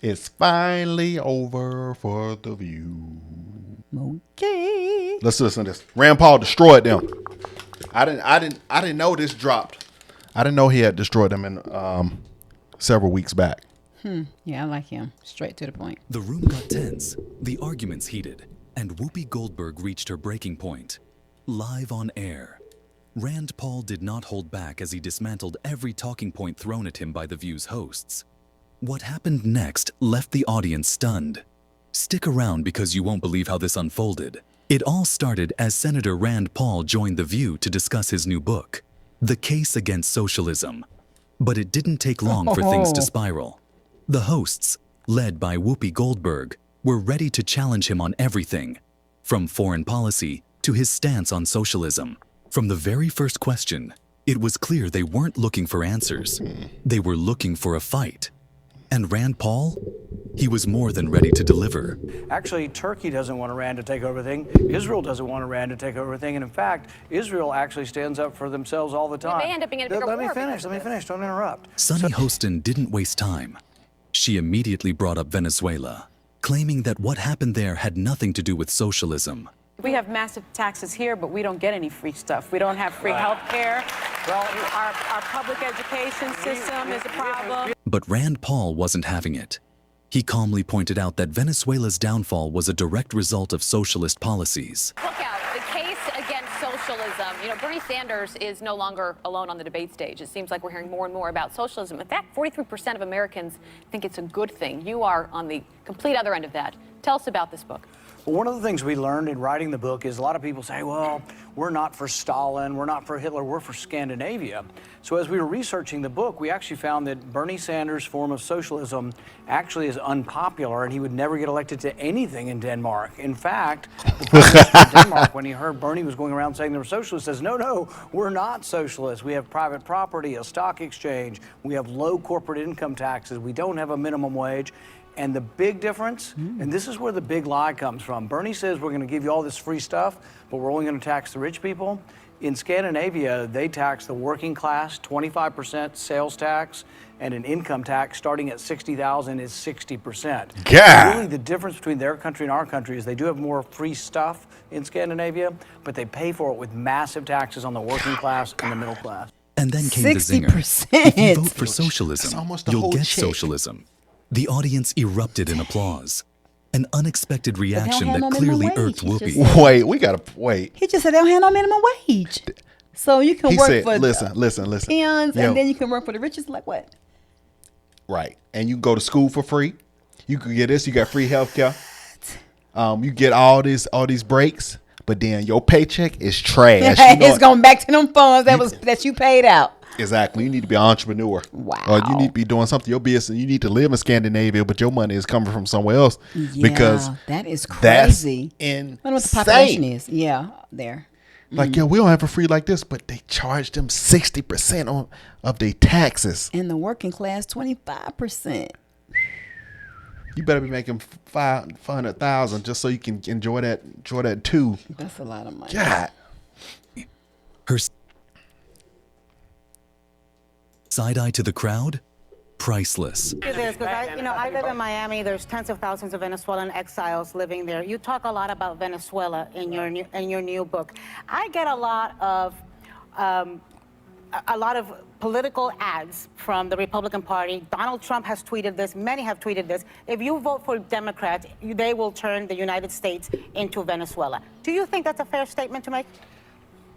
It's finally over for the View. Okay. Let's listen to this. Rand Paul destroyed them. I didn't know this dropped. I didn't know he had destroyed them in several weeks back. Yeah, I like him. Straight to the point. The room got tense, the arguments heated, and Whoopi Goldberg reached her breaking point. Live on air. Rand Paul did not hold back as he dismantled every talking point thrown at him by The View's hosts. What happened next left the audience stunned. Stick around because you won't believe how this unfolded. It all started as Senator Rand Paul joined The View to discuss his new book, The Case Against Socialism. But it didn't take long for things to spiral. The hosts, led by Whoopi Goldberg, were ready to challenge him on everything, from foreign policy to his stance on socialism. From the very first question, it was clear they weren't looking for answers. They were looking for a fight. And Rand Paul? He was more than ready to deliver. Actually, Turkey doesn't want Iran to take over everything. Israel doesn't want Iran to take over everything. And in fact, Israel actually stands up for themselves all the time. They may end up being in a bigger Let war me finish. because Let me of finish. Don't interrupt. Sonny Hostin didn't waste time. She immediately brought up Venezuela, claiming that what happened there had nothing to do with socialism. We have massive taxes here, but we don't get any free stuff. We don't have free health care. Well, our public education system is a problem. But Rand Paul wasn't having it. He calmly pointed out that Venezuela's downfall was a direct result of socialist policies. Look out, the case against socialism. You know, Bernie Sanders is no longer alone on the debate stage. It seems like we're hearing more and more about socialism. In fact, 43% of Americans think it's a good thing. You are on the complete other end of that. Tell us about this book. Well, one of the things we learned in writing the book is a lot of people say, well, we're not for Stalin, we're not for Hitler, we're for Scandinavia. So as we were researching the book, we actually found that Bernie Sanders' form of socialism actually is unpopular, and he would never get elected to anything in Denmark. In fact, the president of Denmark, when he heard Bernie was going around saying they were socialists, says, no, we're not socialists. We have private property, a stock exchange, we have low corporate income taxes, we don't have a minimum wage. And the big difference, and this is where the big lie comes from, Bernie says we're going to give you all this free stuff, but we're only going to tax the rich people. In Scandinavia, they tax the working class, 25% sales tax, and an income tax starting at $60,000 is 60%. God. Really, the difference between their country and our country is they do have more free stuff in Scandinavia, but they pay for it with massive taxes on the working class and the middle class. And then came the zinger. 60%. If you vote for That's socialism, almost the you'll whole get check. socialism. The audience erupted in applause. An unexpected reaction have that no clearly minimum irked wage, he just Whoopi. said. Wait, we gotta wait. He just said they don't have no minimum wage. So you can He work said, for listen. peons, Yo. and then you can work for the richest. Like what? Right. And you can go to school for free. You can get this. You got free health care. You get all these breaks, but then your paycheck is trash. You know It's going back to them funds that you paid out. Exactly. You need to be an entrepreneur. Wow. Or you need to be doing something. Your business. You need to live in Scandinavia, but your money is coming from somewhere else. Because that is that's crazy. I insane. wonder what the population is. Yeah, there. Like, yeah, we don't have it free like this, but they charge them 60% of their taxes. And the working class, 25%. You better be making 500,000 just so you can enjoy that too. That's a lot of money. God. Her side-eye to the crowd? Priceless. This, because I live in Miami. There's tens of thousands of Venezuelan exiles living there. You talk a lot about Venezuela in your new book. I get a lot of political ads from the Republican Party. Donald Trump has tweeted this. Many have tweeted this. If you vote for Democrats, they will turn the United States into Venezuela. Do you think that's a fair statement to make?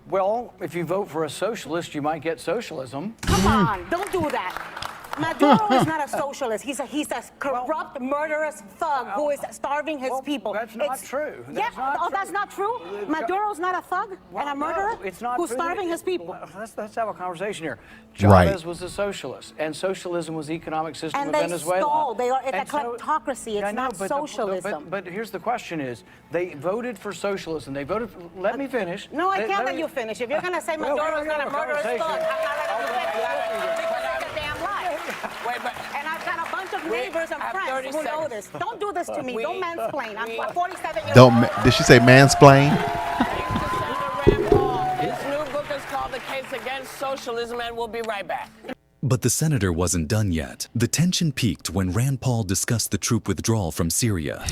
Well, if you vote for a socialist, you might get socialism. Come on, don't do that. Maduro is not a socialist. He's a corrupt, murderous thug who is starving his people. That's not true. That's not true? Maduro's not a thug and a murderer it's not who's true. starving his people. Let's have a conversation here. Right. Chavez was a socialist, and socialism was the economic system And of they Venezuela. stole. It's And a kleptocracy. It's I know, not socialism. But here's the question is, they voted for socialism. They voted for, let me finish. No, I can't let you finish. If you're going to say Maduro's not a murderous thug, I'm not letting you finish. Because that's a damn lie. And I've got a bunch of neighbors and friends who know this. Don't do this to me. Don't mansplain. I'm 47 years old. Did she say mansplain? His new book is called The Case Against Socialism, and we'll be right back. But the senator wasn't done yet. The tension peaked when Rand Paul discussed the troop withdrawal from Syria.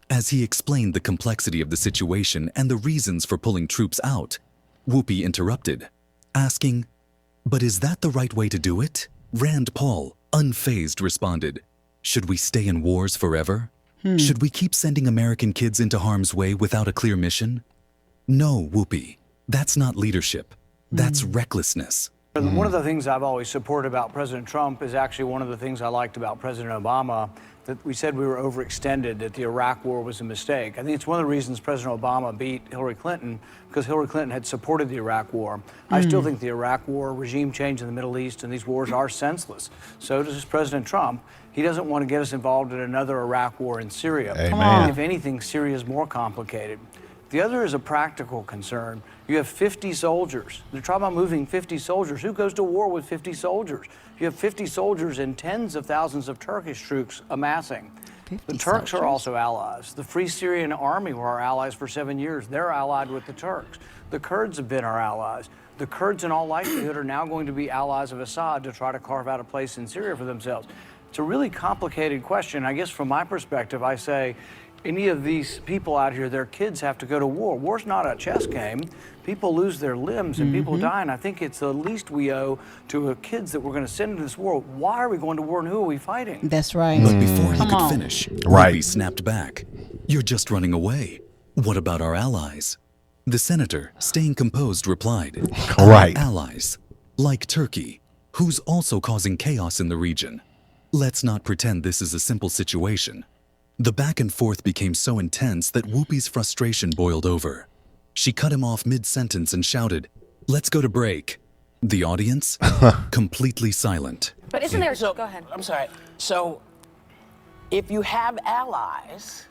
As he explained the complexity of the situation and the reasons for pulling troops out, Whoopi interrupted, asking, "But is that the right way to do it?" Rand Paul, unfazed, responded, "Should we stay in wars forever? Should we keep sending American kids into harm's way without a clear mission? No, Whoopi, that's not leadership. That's recklessness." One of the things I've always supported about President Trump is actually one of the things I liked about President Obama, that we said we were overextended, that the Iraq war was a mistake. I think it's one of the reasons President Obama beat Hillary Clinton, because Hillary Clinton had supported the Iraq war. I still think the Iraq war, regime change in the Middle East, and these wars are senseless. So does President Trump. He doesn't want to get us involved in another Iraq war in Syria. Amen. If anything, Syria is more complicated. The other is a practical concern. You have 50 soldiers. They're talking about moving 50 soldiers. Who goes to war with 50 soldiers? You have 50 soldiers and tens of thousands of Turkish troops amassing. The Turks are also allies. The Free Syrian Army were our allies for 7 years. They're allied with the Turks. The Kurds have been our allies. The Kurds, in all likelihood, are now going to be allies of Assad to try to carve out a place in Syria for themselves. It's a really complicated question. I guess from my perspective, I say, any of these people out here, their kids have to go to war. War's not a chess game. People lose their limbs and people die, and I think it's the least we owe to the kids that we're going to send into this war. Why are we going to war and who are we fighting? That's right. But before he Come could on. finish, Right. Whoopi snapped back. "You're just running away. What about our allies?" The senator, staying composed, replied, Right. "Our allies, like Turkey, who's also causing chaos in the region. Let's not pretend this is a simple situation." The back and forth became so intense that Whoopi's frustration boiled over. She cut him off mid-sentence and shouted, "Let's go to break." The audience, completely silent. But isn't there? So, Go ahead. I'm sorry. So, if you have allies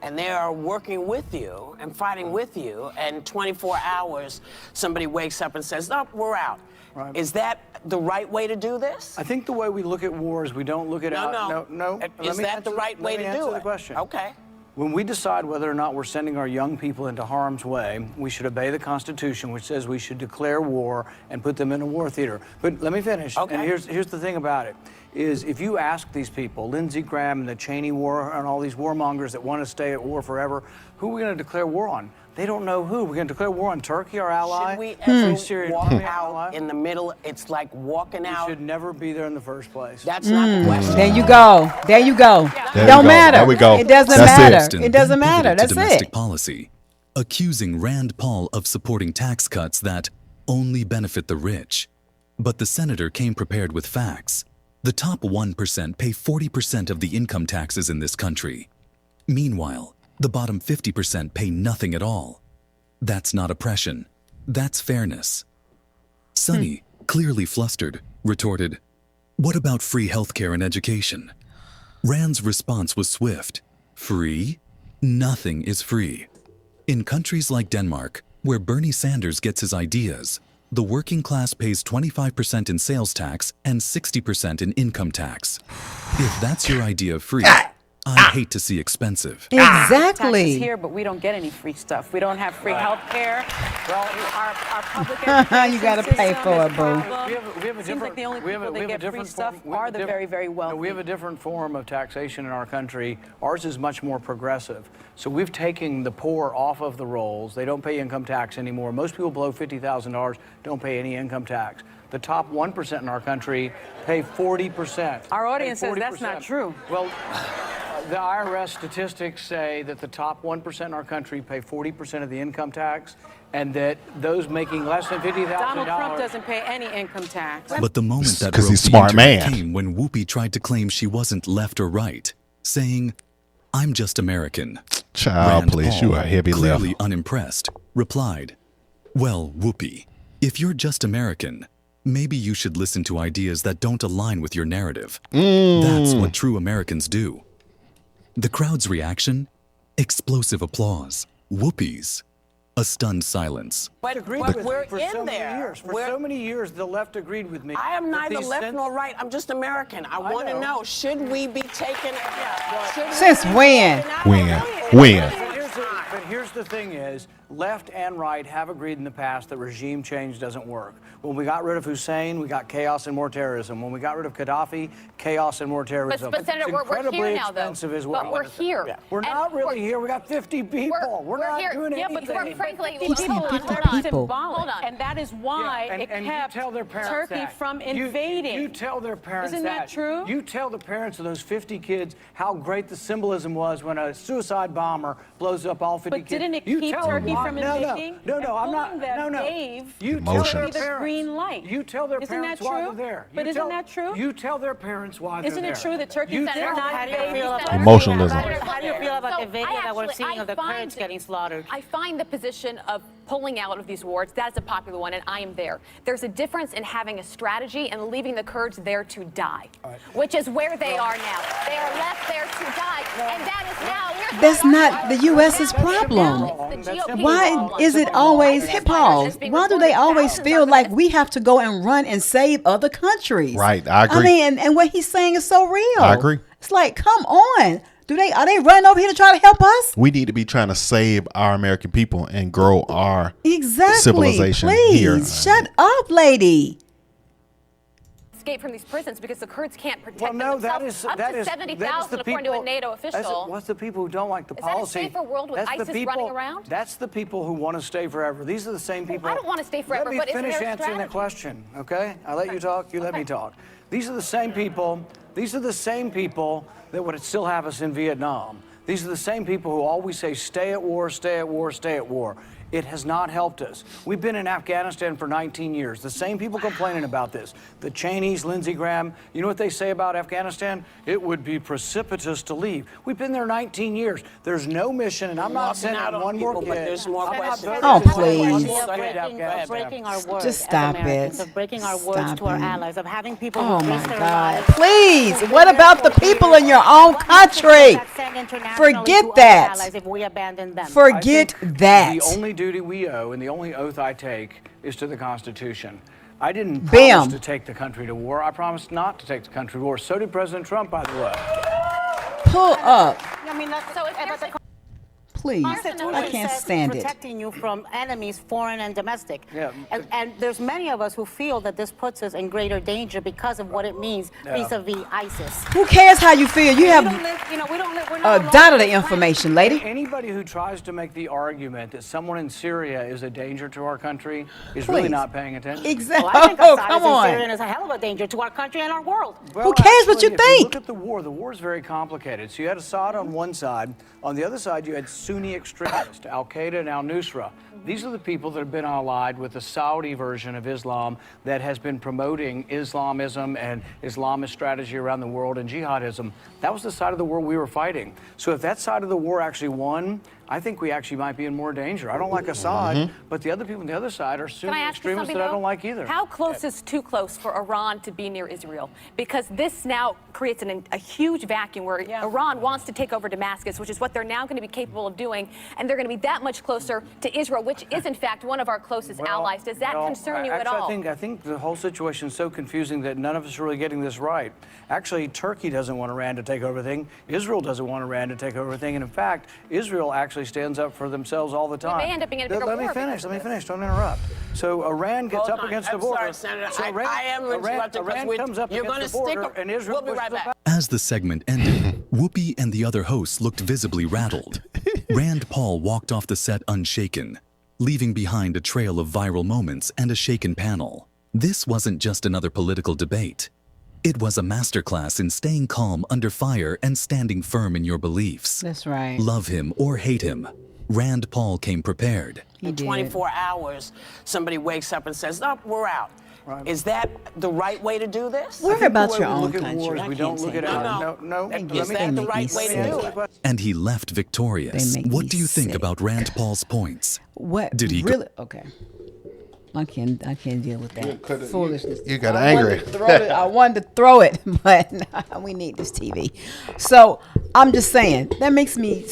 and they are working with you and fighting with you, and 24 hours somebody wakes up and says, "Oh, we're out." Right. Is that the right way to do this? I think the way we look at wars, we don't look at No. Is that the right way to do it? Let me answer the question. Okay. When we decide whether or not we're sending our young people into harm's way, we should obey the Constitution, which says we should declare war and put them in a war theater. But let me finish. Okay. And here's the thing about it, is if you ask these people, Lindsey Graham and the Cheney war and all these warmongers that want to stay at war forever, who are we going to declare war on? They don't know who. We're going to declare war on Turkey, our ally. Should we Free ever Syrian walk Army, our out ally? in the middle? It's like walking We out. should never be there in the first place. That's not the question. There you go. There you go. There we Don't go. matter. There we go. It doesn't That's it. matter. It doesn't Then matter. pivoted to That's domestic it. policy, accusing Rand Paul of supporting tax cuts that only benefit the rich. But the senator came prepared with facts. The top 1% pay 40% of the income taxes in this country. Meanwhile, the bottom 50% pay nothing at all. That's not oppression. That's fairness. Sonny, clearly flustered, retorted, "What about free healthcare and education?" Rand's response was swift. Free? Nothing is free. In countries like Denmark, where Bernie Sanders gets his ideas, the working class pays 25% in sales tax and 60% in income tax. If that's your idea of free, I hate to see expensive. Exactly. Taxes here, but we don't get any free stuff. We don't have free health care. Well, our public education You gotta pay system for is it, a boo. problem. We have a Seems like the only people that get free stuff are the very, very wealthy. We have a different form of taxation in our country. Ours is much more progressive. So we've taken the poor off of the rolls. They don't pay income tax anymore. Most people below $50,000 don't pay any income tax. The top 1% in our country pay 40%. Our audience says that's not true. Well, the IRS statistics say that the top 1% in our country pay 40% of the income tax, and that those making less than $50,000. Donald Trump doesn't pay any income tax. But the moment that 'Cause broke he's the smart internet man. came when Whoopi tried to claim she wasn't left or right, saying, "I'm just American." Child, Rand please, Paul, you are heavy clearly left. unimpressed, replied, "Well, Whoopi, if you're just American, maybe you should listen to ideas that don't align with your narrative. That's what true Americans do." The crowd's reaction? Explosive applause. Whoopi's? A stunned silence. But We're in so many there. years. For so many years, the left agreed with me. I am that neither these left sen- nor right. I'm just American. I want to know. know, should we be taking should we Since be when? taking out- When? Really? When? But here's the thing is, left and right have agreed in the past that regime change doesn't work. When we got rid of Hussein, we got chaos and more terrorism. When we got rid of Gaddafi, chaos and more terrorism. But Senator, we're here now, though. As well. But we're here. Yeah. We're not really here. We got 50 people. We're not here. doing yeah, anything. But frankly, Keep saying hold on, 50 hold on. people. Symbolic, Hold on. and that is why it and kept you tell their parents Turkey that. from invading. You tell their parents Isn't that true? You tell the parents of those 50 kids how great the symbolism was when a suicide bomber blows up all 50 But kids. didn't it You keep tell them Turkey why- from no, invading? No, no, I'm not. And pulling No, them no. gave You tell Emotions. their Turkey the parents. green light. You tell their Isn't parents that why true? they're there. But You isn't tell- that true? You tell their parents why they're Isn't there. it true that Turkey You did tell not them- How do you feel about Emotionalism. How do you feel about So the video I that we're actually- seeing of the I Kurds find- getting slaughtered? I find the position of pulling out of these wars, that's a popular one, and I am there. There's a difference in having a strategy and leaving the Kurds there to die, which is where they are now. They are left there to die, and that is now. That's not the U.S.'s problem. Why is it always, hey, Paul, why do they always feel like we have to go and run and save other countries? Right, I agree. I mean, and what he's saying is so real. I agree. It's like, come on. Are they running over here to try to help us? We need to be trying to save our American people and grow our Exactly. civilization Please, here. shut up, lady. Escape from these prisons because the Kurds can't protect Well, no, that themselves. is Up that to is 70,000 according to a NATO official. What's the people who don't like the Is that a policy? safer world with That's the ISIS people, running around? That's the people who want to stay forever. These are the same people. I don't want to stay forever, Let but me is finish there a answering the strategy? question, okay? I let you talk. You let me talk. These are the same people. These are the same people that would still have us in Vietnam. These are the same people who always say, stay at war, stay at war, stay at war. It has not helped us. We've been in Afghanistan for 19 years. The same people complaining about this. The Cheneys, Lindsey Graham, you know what they say about Afghanistan? It would be precipitous to leave. We've been there 19 years. There's no mission, and I'm not sending out on one more people, kid. but there's more I'm not questions. voting Oh, for please. one Of more kid to breaking, Afghanistan. breaking our words Just as stop Americans, it. of breaking our words Stop to our it. allies, of having people Oh who my risk their God. lives. Please, who what about the therefore people lead in your us. own What happens country? to that send internationally Forget to our that. allies if we abandon them? Forget I think that. The only duty we owe and the only oath I take is to the Constitution. I didn't Bam. promise to take the country to war. I promised not to take the country to war. So did President Trump, by the way. Pull up, I mean, that's, So if but there's the a- please. Constitution I can't says stand it. protecting you from enemies, foreign and domestic. Yeah. And there's many of us who feel that this puts us in greater danger because of what it means vis-a-vis ISIS. Who cares how you feel? You We don't have live, we don't live, we're a not alone dot of on the this information, lady. Anybody who tries to make the argument that someone in Syria is a danger to our country is really Please. not paying attention. Exactly. Well, I think Oh, Assad come is in Syria on. and is a hell of a danger to our country and our world. Well, cares what you actually, if think? Look at the war. The war is very complicated. So you had Assad on one side. On the other side, you had Sunni extremists, Al-Qaeda and Al-Nusra. These are the people that have been allied with the Saudi version of Islam that has been promoting Islamism and Islamist strategy around the world and jihadism. That was the side of the war we were fighting. So if that side of the war actually won, I think we actually might be in more danger. I don't like Assad, but the other people on the other side are Can I Sunni ask you extremists something, that I though? don't like either. How close is too close for Iran to be near Israel? Because this now creates a huge vacuum where Iran wants to take over Damascus, which is what they're now going to be capable of doing, and they're going to be that much closer to Israel, which is in fact one of our closest allies. Does that concern you at all? I think the whole situation is so confusing that none of us are really getting this right. Actually, Turkey doesn't want Iran to take over everything. Israel doesn't want Iran to take over everything. And in fact, Israel actually stands up for themselves all the time. may end up being in a bigger Let me war finish. because Let me of finish. Don't interrupt. So Iran gets Hold up on. against the I'm border. sorry, Senator. So I am interrupting because Iran comes up you're against gonna the stick border, a- and Israel We'll be pushes right it back. As the segment ended, Whoopi and the other hosts looked visibly rattled. Rand Paul walked off the set unshaken, leaving behind a trail of viral moments and a shaken panel. This wasn't just another political debate. It was a masterclass in staying calm under fire and standing firm in your beliefs. That's right. Love him or hate him, Rand Paul came prepared. He In did. 24 hours, somebody wakes up and says, "Oh, we're out." Is that the right way to do this? Worry The about way your we own look at country. wars, I we can't don't look say at it. that. No. Is Let me that the make right me way to do sick. it? And he left victorious. They make What me do you think sick. about Rand Paul's points? What Did he go- really? Okay. I can't deal with that foolishness. You got I angry. wanted to throw it- I wanted to throw it, but we need this TV. So I'm just saying that makes me.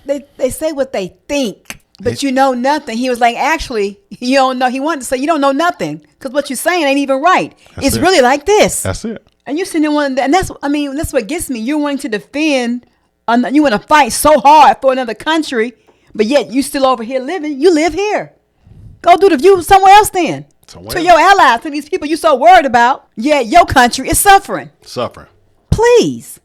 They say what they think, but you know nothing. He was like, actually, you don't know. He wanted to say you don't know nothing because what you're saying ain't even right. It's it. really like this. That's it. And you're sitting there wanting, and that's what gets me. You're wanting to defend, you want to fight so hard for another country But yet you still over here living. You live here. Go do the view somewhere else then. To your allies, to these people you so worried about. Yet your country is suffering. Please.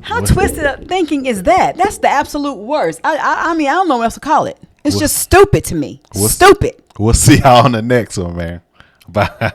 How twisted up thinking is that? That's the absolute worst. I mean, I don't know what else to call it. It's just stupid to me. Stupid. We'll see y'all on the next one, man. Bye.